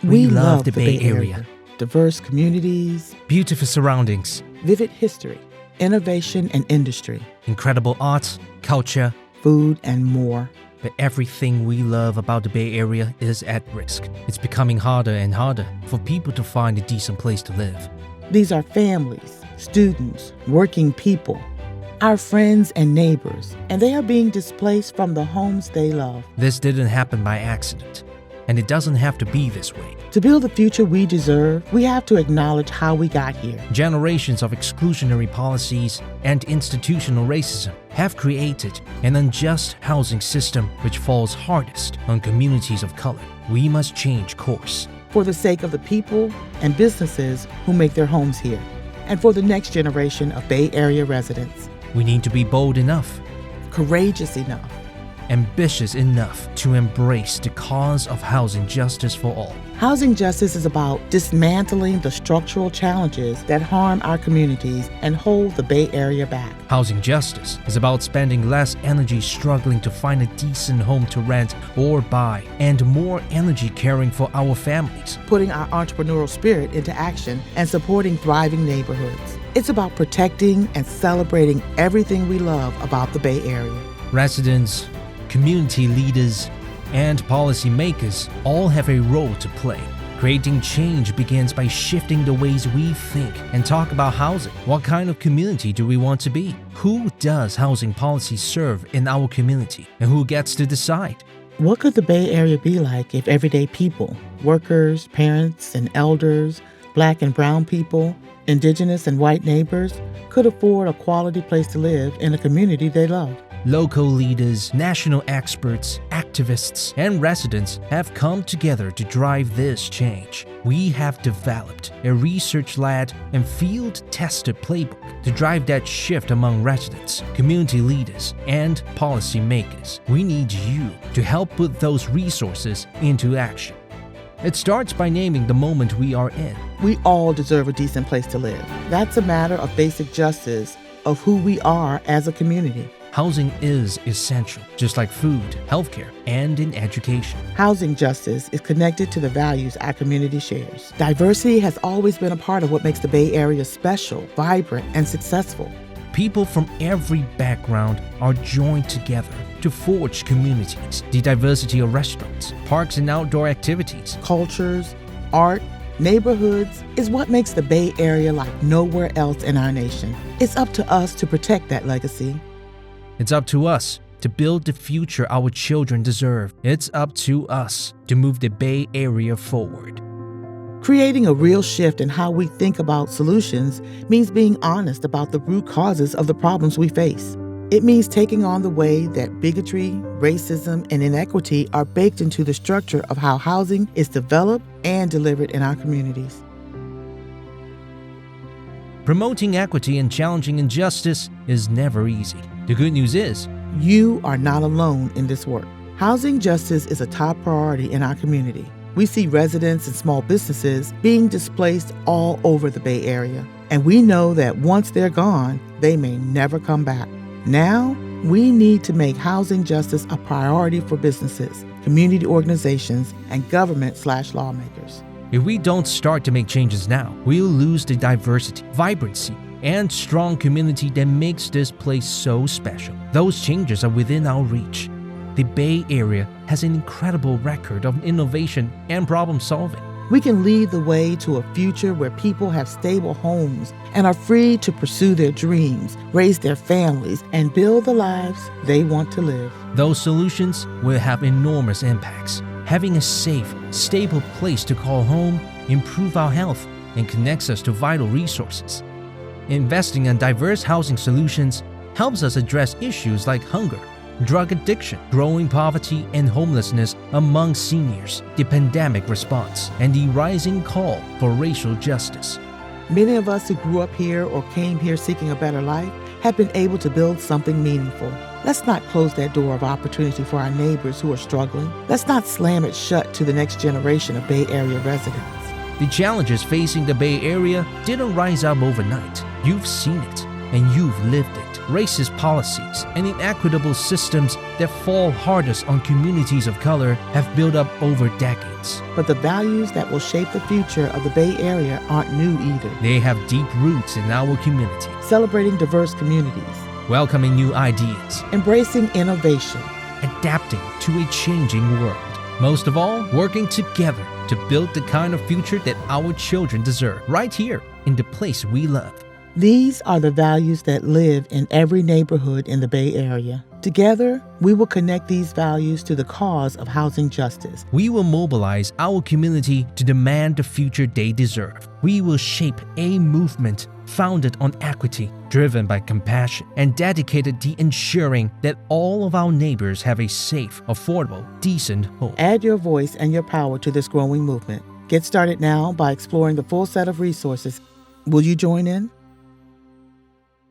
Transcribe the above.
We love the Bay Area. Diverse communities, Beautiful surroundings, vivid history, innovation and industry, incredible arts, culture, food, and more. but everything we love about the Bay Area is at risk. It's becoming harder and harder for people to find a decent place to live. These are families, students, working people, our friends and neighbors, and they are being displaced from the homes they love. This didn't happen by accident, and it doesn't have to be this way. To build the future we deserve, we have to acknowledge how we got here. Generations of exclusionary policies and institutional racism have created an unjust housing system which falls hardest on communities of color. We must change course. For the sake of the people and businesses who make their homes here, and for the next generation of Bay Area residents. We need to be bold enough, Courageous enough. ambitious enough to embrace the cause of housing justice for all. Housing justice is about dismantling the structural challenges that harm our communities and hold the Bay Area back. Housing justice is about spending less energy struggling to find a decent home to rent or buy, and more energy caring for our families. Putting our entrepreneurial spirit into action and supporting thriving neighborhoods. It's about protecting and celebrating everything we love about the Bay Area. Residents, community leaders, and policymakers all have a role to play. Creating change begins by shifting the ways we think and talk about housing. What kind of community do we want to be? Who does housing policy serve in our community? And who gets to decide? What could the Bay Area be like if everyday people, workers, parents, and elders, Black and brown people, Indigenous and white neighbors, could afford a quality place to live in a community they love? Local leaders, national experts, activists, and residents have come together to drive this change. We have developed a research-led and field-tested playbook to drive that shift among residents, community leaders, and policymakers. We need you to help put those resources into action. It starts by naming the moment we are in. We all deserve a decent place to live. That's a matter of basic justice of who we are as a community. Housing is essential, just like food, healthcare, and in education. Housing justice is connected to the values our community shares. Diversity has always been a part of what makes the Bay Area special, vibrant, and successful. People from every background are joined together to forge communities. The diversity of restaurants, parks, and outdoor activities. Cultures, art, neighborhoods is what makes the Bay Area like nowhere else in our nation. It's up to us to protect that legacy. It's up to us to build the future our children deserve. It's up to us to move the Bay Area forward. Creating a real shift in how we think about solutions means being honest about the root causes of the problems we face. It means taking on the way that bigotry, racism, and inequity are baked into the structure of how housing is developed and delivered in our communities. Promoting equity and challenging injustice is never easy. The good news is, You are not alone in this work. Housing justice is a top priority in our community. We see residents and small businesses being displaced all over the Bay Area, and we know that once they're gone, they may never come back. Now, we need to make housing justice a priority for businesses, community organizations, and government/lawmakers. if we don't start to make changes now, we'll lose the diversity, vibrancy, and strong community that makes this place so special. Those changes are within our reach. The Bay Area has an incredible record of innovation and problem solving. We can lead the way to a future where people have stable homes and are free to pursue their dreams, raise their families, and build the lives they want to live. Those solutions will have enormous impacts. Having a safe, stable place to call home, improve our health, and connects us to vital resources. Investing in diverse housing solutions helps us address issues like hunger, drug addiction, growing poverty, and homelessness among seniors, the pandemic response, and the rising call for racial justice. Many of us who grew up here or came here seeking a better life have been able to build something meaningful. Let's not close that door of opportunity for our neighbors who are struggling. Let's not slam it shut to the next generation of Bay Area residents. The challenges facing the Bay Area didn't rise up overnight. You've seen it. and you've lived it. Racist policies and inequitable systems that fall hardest on communities of color have built up over decades. But the values that will shape the future of the Bay Area aren't new either. They have deep roots in our community, Celebrating diverse communities, welcoming new ideas, embracing innovation, adapting to a changing world. Most of all, working together to build the kind of future that our children deserve, right here in the place we love. These are the values that live in every neighborhood in the Bay Area. Together, we will connect these values to the cause of housing justice. We will mobilize our community to demand the future they deserve. We will shape a movement founded on equity, driven by compassion, and dedicated to ensuring that all of our neighbors have a safe, affordable, decent home. Add your voice and your power to this growing movement. Get started now by exploring the full set of resources. Will you join in?